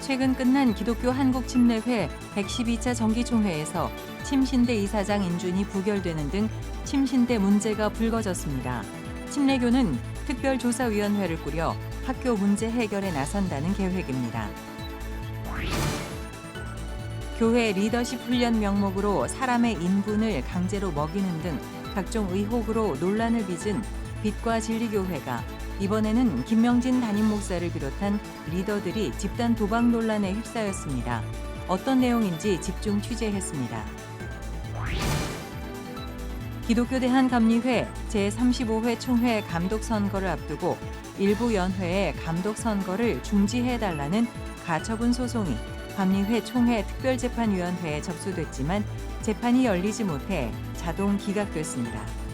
최근 끝난 기독교 한국침례회 112차 정기총회에서 침신대 이사장 인준이 부결되는 등 침신대 문제가 불거졌습니다. 침례교는 특별조사위원회를 꾸려 학교 문제 해결에 나선다는 계획입니다. 교회 리더십 훈련 명목으로 사람의 인분을 강제로 먹이는 등 각종 의혹으로 논란을 빚은 빛과 진리교회가 이번에는 김명진 담임 목사를 비롯한 리더들이 집단 도박 논란에 휩싸였습니다. 어떤 내용인지 집중 취재했습니다. 기독교 대한감리회 제35회 총회 감독 선거를 앞두고 일부 연회의 감독 선거를 중지해달라는 가처분 소송이 감리회 총회 특별재판위원회에 접수됐지만 재판이 열리지 못해 자동 기각됐습니다.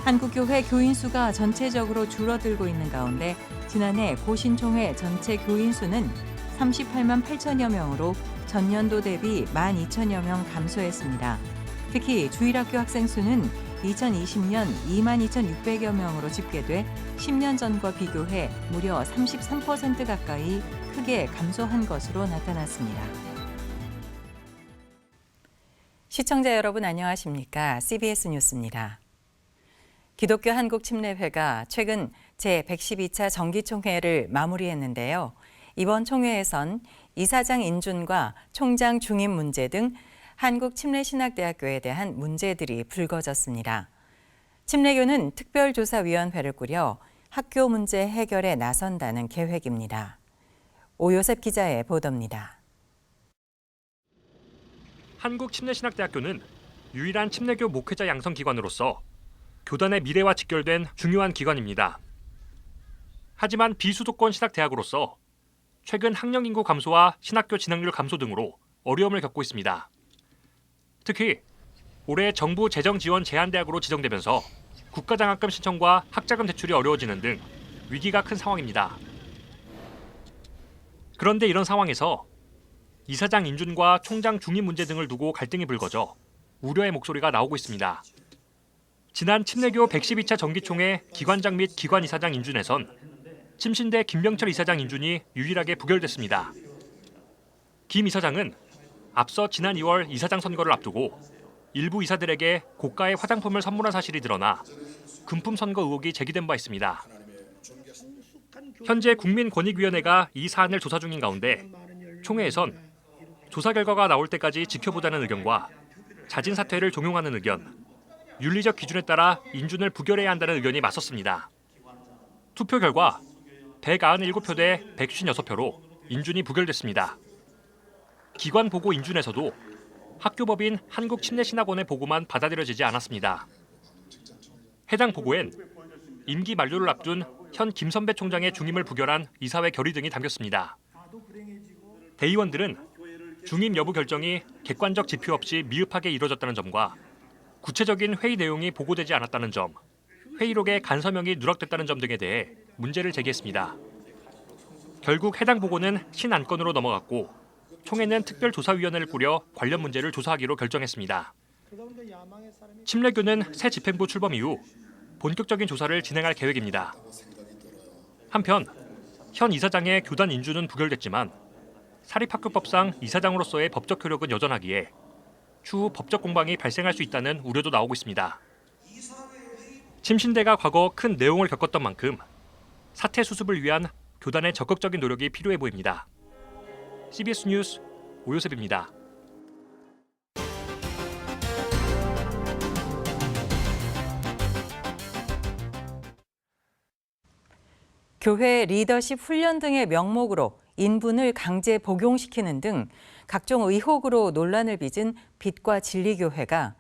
한국교회 교인 수가 전체적으로 줄어들고 있는 가운데 지난해 고신총회 전체 교인 수는 38만 8천여 명으로 전년도 대비 12,000여 명 감소했습니다. 특히 주일학교 학생 수는 2020년 22,600여 명으로 집계돼 10년 전과 비교해 무려 33% 가까이 크게 감소한 것으로 나타났습니다. 시청자 여러분 안녕하십니까? CBS 뉴스입니다. 기독교 한국침례회가 최근 제112차 정기총회를 마무리했는데요. 이번 총회에선 이사장 인준과 총장 중임 문제 등 한국침례신학대학교에 대한 문제들이 불거졌습니다. 침례교는 특별조사위원회를 꾸려 학교 문제 해결에 나선다는 계획입니다. 오요셉 기자의 보도입니다. 한국침례신학대학교는 유일한 침례교 목회자 양성 기관으로서 교단의 미래와 직결된 중요한 기관입니다. 하지만 비수도권 신학대학으로서 최근 학령 인구 감소와 신학교 진학률 감소 등으로 어려움을 겪고 있습니다. 특히 올해 정부 재정 지원 제한대학으로 지정되면서 국가장학금 신청과 학자금 대출이 어려워지는 등 위기가 큰 상황입니다. 그런데 이런 상황에서 이사장 인준과 총장 중임 문제 등을 두고 갈등이 불거져 우려의 목소리가 나오고 있습니다. 지난 침례교 112차 정기총회 기관장 및 기관이사장 인준에선 침신대 김병철 이사장 인준이 유일하게 부결됐습니다. 김 이사장은 앞서 지난 2월 이사장 선거를 앞두고 일부 이사들에게 고가의 화장품을 선물한 사실이 드러나 금품 선거 의혹이 제기된 바 있습니다. 현재 국민권익위원회가 이 사안을 조사 중인 가운데 총회에선 조사 결과가 나올 때까지 지켜보자는 의견과 자진 사퇴를 종용하는 의견, 윤리적 기준에 따라 인준을 부결해야 한다는 의견이 맞섰습니다. 투표 결과 197표 대 156표로 인준이 부결됐습니다. 기관 보고 인준에서도 학교법인 한국침례신학원의 보고만 받아들여지지 않았습니다. 해당 보고엔 임기 만료를 앞둔 현 김선배 총장의 중임을 부결한 이사회 결의 등이 담겼습니다. 대의원들은 중임 여부 결정이 객관적 지표 없이 미흡하게 이뤄졌다는 점과 구체적인 회의 내용이 보고되지 않았다는 점, 회의록에 간서명이 누락됐다는 점 등에 대해 문제를 제기했습니다. 결국 해당 보고는 신안건으로 넘어갔고 총회는 특별조사위원회를 꾸려 관련 문제를 조사하기로 결정했습니다. 침례교는 새 집행부 출범 이후 본격적인 조사를 진행할 계획입니다. 한편 현 이사장의 교단 인준은 부결됐지만 사립학교법상 이사장으로서의 법적 효력은 여전하기에 추후 법적 공방이 발생할 수 있다는 우려도 나오고 있습니다. 침신대가 과거 큰 내용을 겪었던 만큼 사태 수습을 위한 교단의 적극적인 노력이 필요해 보입니다. CBS 뉴스 오요셉입니다. 교회 리더십 훈련 등의 명목으로 인분을 강제 복용시키는 등 각종 의혹으로 논란을 빚은 빛과 진리교회가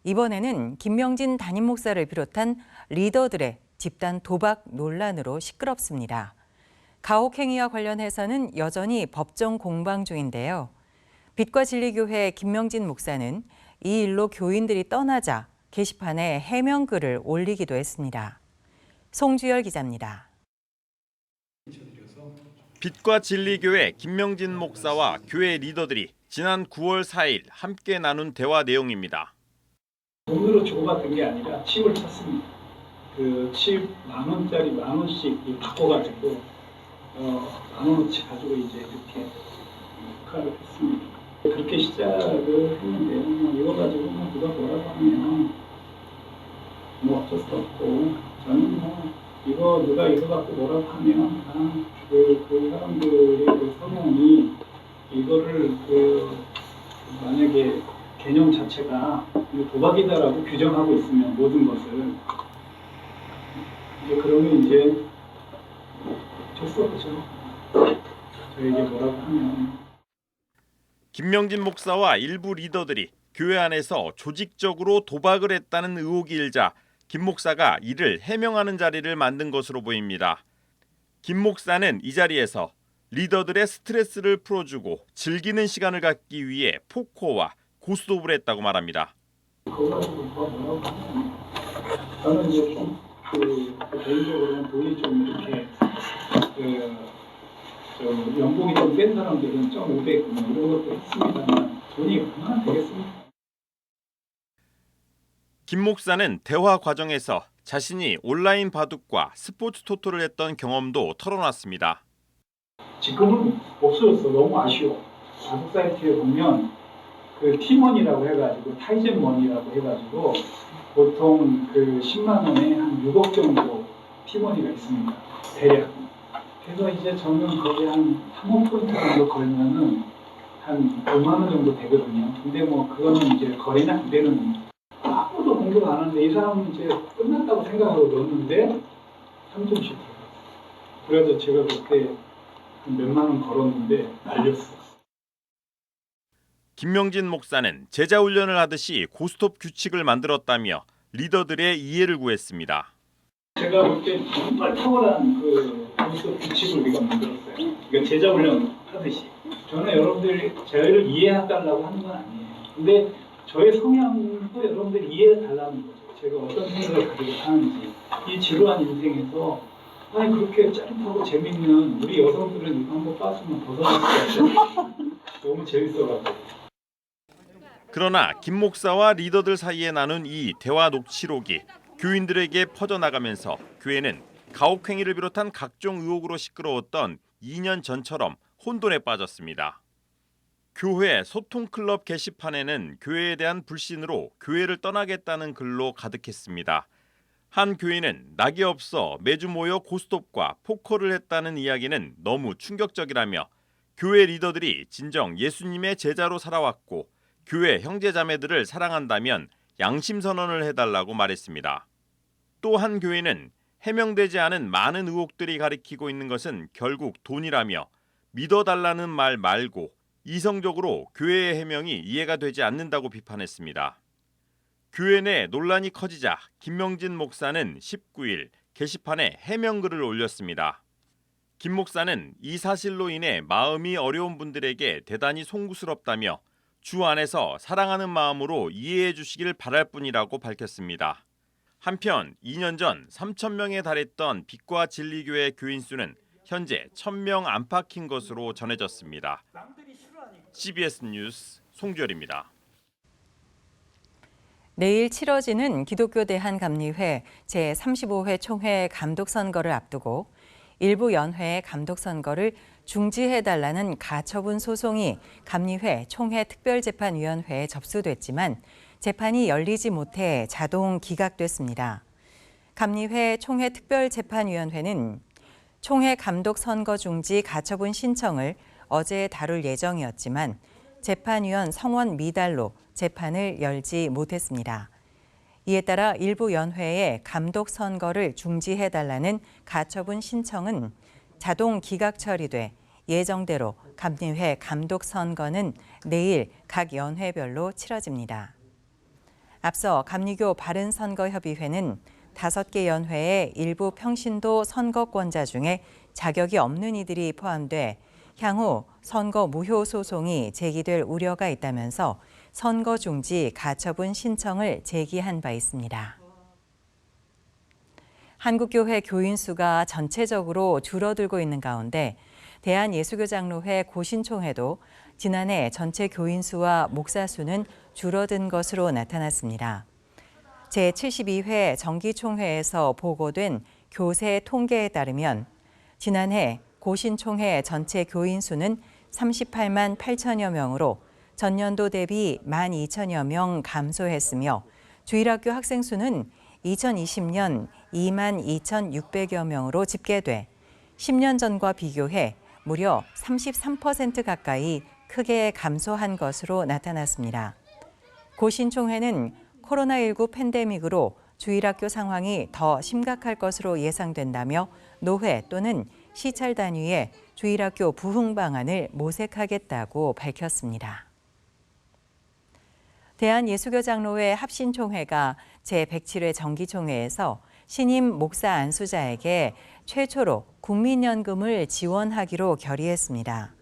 이번에는 김명진 담임 목사를 비롯한 리더들의 집단 도박 논란으로 시끄럽습니다. 가혹 행위와 관련해서는 여전히 법정 공방 중인데요. 빛과 진리교회 김명진 목사는 이 일로 교인들이 떠나자 게시판에 해명글을 올리기도 했습니다. 송주열 기자입니다. 빛과 진리교회 김명진 목사와 교회 리더들이 지난 9월 4일 함께 나눈 대화 내용입니다. 돈으로 주고받은 게 아니라 칩을 샀습니다. 그 칩 10,000원짜리 10,000원씩 바꿔가지고 나눠놓지 가지고 이제 이렇게 역할을 했습니다. 그렇게 시작을 했는데 이거 가지고 누가 뭐라고 하면 뭐 어쩔 수 없고 저는 이거 누가 이거 갖고 뭐라고 하면 그 사람들의 그 성향이 이거를 만약에 개념 자체가 도박이다라고 규정하고 있으면 모든 것을 이제 그러면 이제 어쩔 수 없죠. 저에게 뭐라고 하면. 김명진 목사와 일부 리더들이 교회 안에서 조직적으로 도박을 했다는 의혹이 일자 김 목사가 이를 해명하는 자리를 만든 것으로 보입니다. 김 목사는 이 자리에서 리더들의 스트레스를 풀어주고 즐기는 시간을 갖기 위해 포커와 고스톱을 했다고 말합니다. 그거 가지고 뭐라고 하면 저는 이제 좀 개인적으로는 돈이 좀 이렇게 연봉이 좀 센 사람들은 1,500 이런 것도 있습니다만 돈이 얼마나 되겠습니까? 김 목사는 대화 과정에서 자신이 온라인 바둑과 스포츠 토토를 했던 경험도 털어놨습니다. 지금은 없어졌어. 너무 아쉬워. 바둑 사이트에 보면 그 팀원이라고 해가지고 타이젠머니라고 해가지고 보통 그 10만 원에 한 6억 정도 팀원이가 있습니다. 대략. 그래서 이제 저는 거기 한 3억 포인트 정도 걸면은 한 5만 원 정도 되거든요. 근데 뭐 그거는 이제 거래는 안 되는, 아무도 공격 안 하는데 이 사람은 이제 끝났다고 생각하고 넣었는데 3점씩 들어갔어요. 그래서 제가 그때 한 몇만 원 걸었는데 날렸어. 김명진 목사는 제자 훈련을 하듯이 고스톱 규칙을 만들었다며 리더들의 이해를 구했습니다. 제가 볼 때 정말 탁월한 그 고스톱 규칙을 우리가 만들었어요. 그러니까 제자 훈련 하듯이. 저는 여러분들이 저희를 이해해달라고 하는 건 아니에요. 근데 저의 성향도 여러분들이 이해해달라는 거죠. 제가 어떤 생각을 가지고 사는지. 이 지루한 인생에서 아니 그렇게 짜릿하고 재밌는 우리 여성들은 이거 한번 봤으면 벗어났을 것 너무 재밌어가지고. 그러나 김 목사와 리더들 사이에 나눈 이 대화 녹취록이 교인들에게 퍼져나가면서 교회는 가혹행위를 비롯한 각종 의혹으로 시끄러웠던 2년 전처럼 혼돈에 빠졌습니다. 교회 소통클럽 게시판에는 교회에 대한 불신으로 교회를 떠나겠다는 글로 가득했습니다. 한 교인은 낙이 없어 매주 모여 고스톱과 포커를 했다는 이야기는 너무 충격적이라며 교회 리더들이 진정 예수님의 제자로 살아왔고 교회 형제자매들을 사랑한다면 양심선언을 해달라고 말했습니다. 또 한 교인은 해명되지 않은 많은 의혹들이 가리키고 있는 것은 결국 돈이라며 믿어달라는 말 말고 이성적으로 교회의 해명이 이해가 되지 않는다고 비판했습니다. 교회 내 논란이 커지자 김명진 목사는 19일 게시판에 해명글을 올렸습니다. 김 목사는 이 사실로 인해 마음이 어려운 분들에게 대단히 송구스럽다며 주 안에서 사랑하는 마음으로 이해해 주시길 바랄 뿐이라고 밝혔습니다. 한편 2년 전 3,000명에 달했던 빛과 진리교회 교인 수는 현재 1,000명 안팎인 것으로 전해졌습니다. CBS 뉴스 송주열입니다. 내일 치러지는 기독교 대한감리회 제35회 총회 감독선거를 앞두고 일부 연회의 감독선거를 중지해달라는 가처분 소송이 감리회 총회 특별재판위원회에 접수됐지만 재판이 열리지 못해 자동 기각됐습니다. 감리회 총회 특별재판위원회는 총회 감독선거 중지 가처분 신청을 어제 다룰 예정이었지만 재판위원 성원 미달로 재판을 열지 못했습니다. 이에 따라 일부 연회의 감독 선거를 중지해달라는 가처분 신청은 자동 기각 처리돼 예정대로 감리회 감독 선거는 내일 각 연회별로 치러집니다. 앞서 감리교 바른선거협의회는 5개 연회의 일부 평신도 선거권자 중에 자격이 없는 이들이 포함돼 향후 선거 무효 소송이 제기될 우려가 있다면서 선거 중지 가처분 신청을 제기한 바 있습니다. 한국교회 교인 수가 전체적으로 줄어들고 있는 가운데 대한예수교장로회 고신총회도 지난해 전체 교인 수와 목사 수는 줄어든 것으로 나타났습니다. 제72회 정기총회에서 보고된 교세 통계에 따르면 지난해 고신총회 전체 교인 수는 38만 8천여 명으로 전년도 대비 12,000여 명 감소했으며 주일학교 학생 수는 2020년 2만 2,600여 명으로 집계돼 10년 전과 비교해 무려 33% 가까이 크게 감소한 것으로 나타났습니다. 고신총회는 코로나19 팬데믹으로 주일학교 상황이 더 심각할 것으로 예상된다며 노회 또는 시찰 단위의 주일학교 부흥 방안을 모색하겠다고 밝혔습니다. 대한예수교장로회 합신총회가 제107회 정기총회에서 신임 목사 안수자에게 최초로 국민연금을 지원하기로 결의했습니다.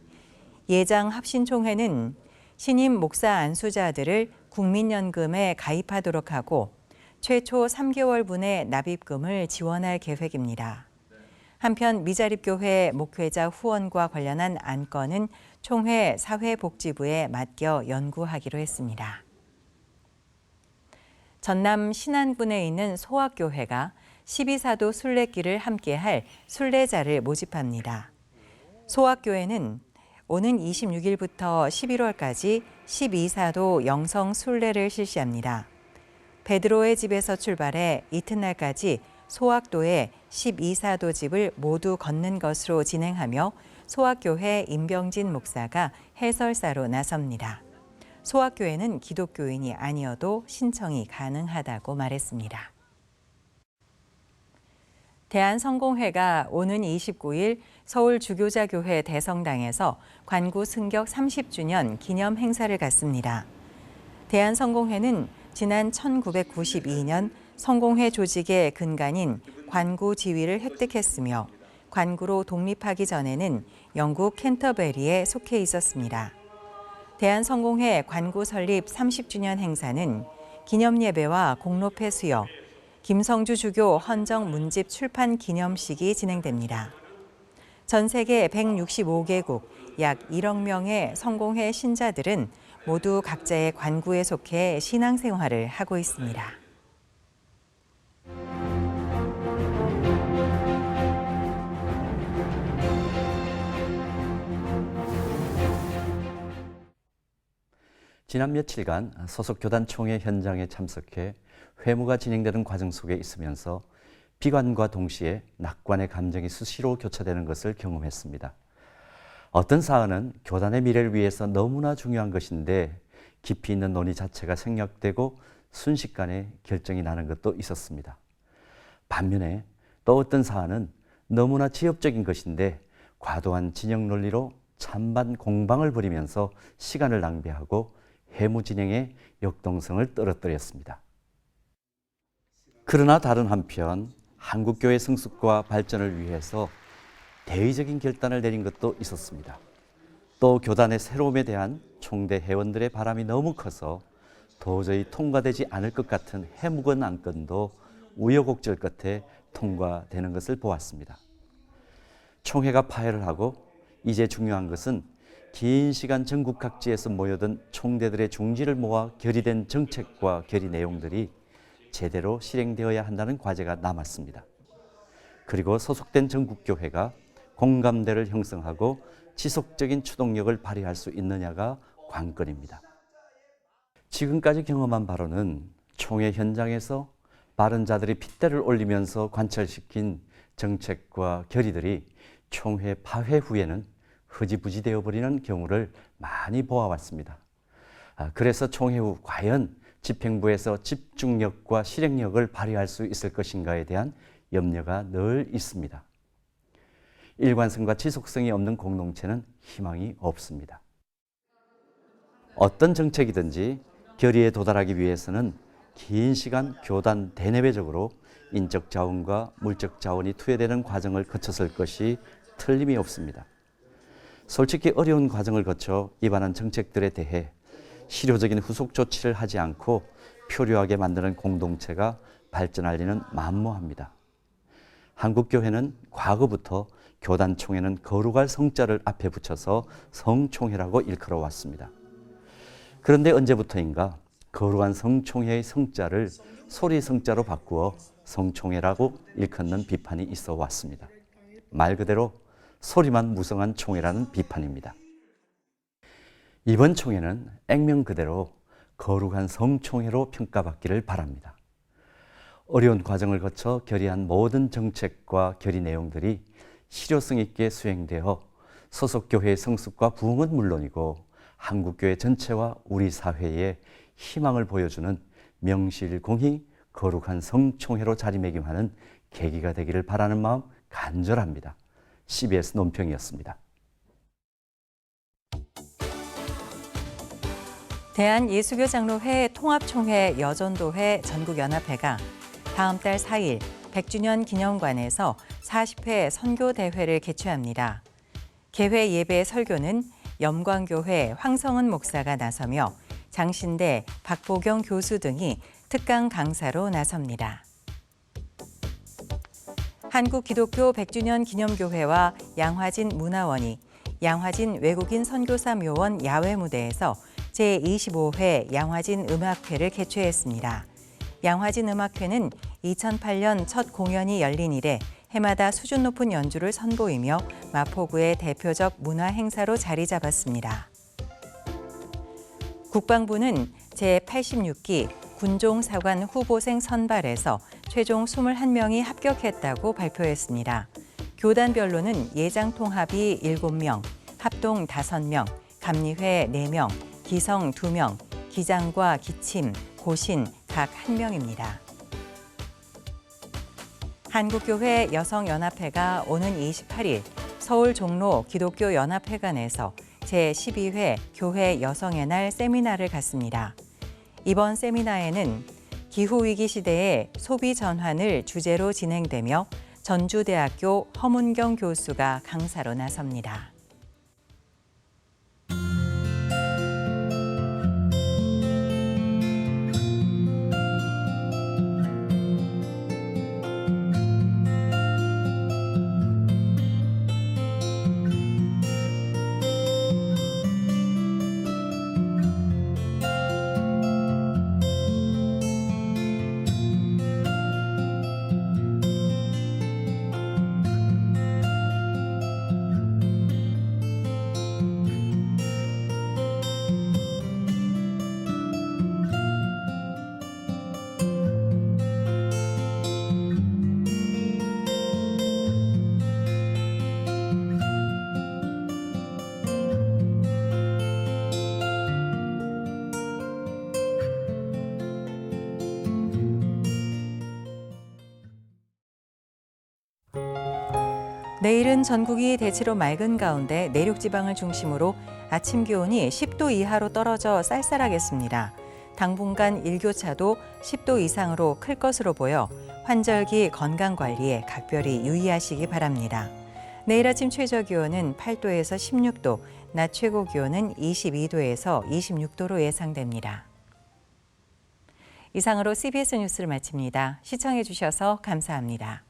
예장 합신총회는 신임 목사 안수자들을 국민연금에 가입하도록 하고 최초 3개월분의 납입금을 지원할 계획입니다. 한편 미자립교회 목회자 후원과 관련한 안건은 총회 사회복지부에 맡겨 연구하기로 했습니다. 전남 신안군에 있는 소학교회가 12사도 순례길을 함께할 순례자를 모집합니다. 소학교회는 오는 26일부터 11월까지 12사도 영성 순례를 실시합니다. 베드로의 집에서 출발해 이튿날까지 소학도의 12사도 집을 모두 걷는 것으로 진행하며 소학교회 임병진 목사가 해설사로 나섭니다. 소학교회는 기독교인이 아니어도 신청이 가능하다고 말했습니다. 대한성공회가 오는 29일 서울 주교자교회 대성당에서 관구 승격 30주년 기념 행사를 갖습니다. 대한성공회는 지난 1992년 성공회 조직의 근간인 관구 지위를 획득했으며 관구로 독립하기 전에는 영국 캔터베리에 속해 있었습니다. 대한성공회 관구 설립 30주년 행사는 기념예배와 공로패 수여, 김성주 주교 헌정 문집 출판 기념식이 진행됩니다. 전 세계 165개국 약 1억 명의 성공회 신자들은 모두 각자의 관구에 속해 신앙생활을 하고 있습니다. 지난 며칠간 소속 교단 총회 현장에 참석해 회무가 진행되는 과정 속에 있으면서 비관과 동시에 낙관의 감정이 수시로 교차되는 것을 경험했습니다. 어떤 사안은 교단의 미래를 위해서 너무나 중요한 것인데 깊이 있는 논의 자체가 생략되고 순식간에 결정이 나는 것도 있었습니다. 반면에 또 어떤 사안은 너무나 지엽적인 것인데 과도한 진영 논리로 찬반 공방을 벌이면서 시간을 낭비하고 회무 진행의 역동성을 떨어뜨렸습니다. 그러나 다른 한편 한국교회 성숙과 발전을 위해서 대의적인 결단을 내린 것도 있었습니다. 또 교단의 새로움에 대한 총대 회원들의 바람이 너무 커서 도저히 통과되지 않을 것 같은 해묵은 안건도 우여곡절 끝에 통과되는 것을 보았습니다. 총회가 파회를 하고 이제 중요한 것은 긴 시간 전국 각지에서 모여든 총대들의 중지를 모아 결의된 정책과 결의 내용들이 제대로 실행되어야 한다는 과제가 남았습니다. 그리고 소속된 전국교회가 공감대를 형성하고 지속적인 추동력을 발휘할 수 있느냐가 관건입니다. 지금까지 경험한 바로는 총회 현장에서 바른 자들이 핏대를 올리면서 관철시킨 정책과 결의들이 총회 파회 후에는 흐지부지 되어버리는 경우를 많이 보아왔습니다. 그래서 총회 후 과연 집행부에서 집중력과 실행력을 발휘할 수 있을 것인가에 대한 염려가 늘 있습니다. 일관성과 지속성이 없는 공동체는 희망이 없습니다. 어떤 정책이든지 결의에 도달하기 위해서는 긴 시간 교단 대내외적으로 인적 자원과 물적 자원이 투여되는 과정을 거쳤을 것이 틀림이 없습니다. 솔직히 어려운 과정을 거쳐 입안한 정책들에 대해 실효적인 후속 조치를 하지 않고 표류하게 만드는 공동체가 발전할 리는 만무합니다. 한국교회는 과거부터 교단총회는 거룩할 성자를 앞에 붙여서 성총회라고 일컬어 왔습니다. 그런데 언제부터인가 거룩한 성총회의 성자를 소리 성자로 바꾸어 성총회라고 일컫는 비판이 있어 왔습니다. 말 그대로 소리만 무성한 총회라는 비판입니다. 이번 총회는 액면 그대로 거룩한 성총회로 평가받기를 바랍니다. 어려운 과정을 거쳐 결의한 모든 정책과 결의 내용들이 실효성 있게 수행되어 소속 교회의 성숙과 부흥은 물론이고 한국교회 전체와 우리 사회에 희망을 보여주는 명실공히 거룩한 성총회로 자리매김하는 계기가 되기를 바라는 마음 간절합니다. CBS 논평이었습니다. 대한예수교장로회 통합총회 여전도회 전국연합회가 다음 달 4일 100주년 기념관에서 40회 선교대회를 개최합니다. 개회 예배 설교는 염광교회 황성은 목사가 나서며 장신대 박보경 교수 등이 특강 강사로 나섭니다. 한국기독교 100주년 기념교회와 양화진 문화원이 양화진 외국인 선교사 묘원 야외 무대에서 제25회 양화진 음악회를 개최했습니다. 양화진 음악회는 2008년 첫 공연이 열린 이래 해마다 수준 높은 연주를 선보이며 마포구의 대표적 문화 행사로 자리 잡았습니다. 국방부는 제86기 군종사관 후보생 선발에서 최종 21명이 합격했다고 발표했습니다. 교단별로는 예장 통합이 7명, 합동 5명, 감리회 4명, 기성 2명, 기장과 기침, 고신 각 1명입니다. 한국교회 여성연합회가 오는 28일 서울 종로 기독교연합회관에서 제12회 교회 여성의 날 세미나를 갖습니다. 이번 세미나에는 기후위기 시대의 소비 전환을 주제로 진행되며 전주대학교 허문경 교수가 강사로 나섭니다. 내일은 전국이 대체로 맑은 가운데 내륙 지방을 중심으로 아침 기온이 10도 이하로 떨어져 쌀쌀하겠습니다. 당분간 일교차도 10도 이상으로 클 것으로 보여 환절기 건강 관리에 각별히 유의하시기 바랍니다. 내일 아침 최저 기온은 8도에서 16도, 낮 최고 기온은 22도에서 26도로 예상됩니다. 이상으로 CBS 뉴스를 마칩니다. 시청해 주셔서 감사합니다.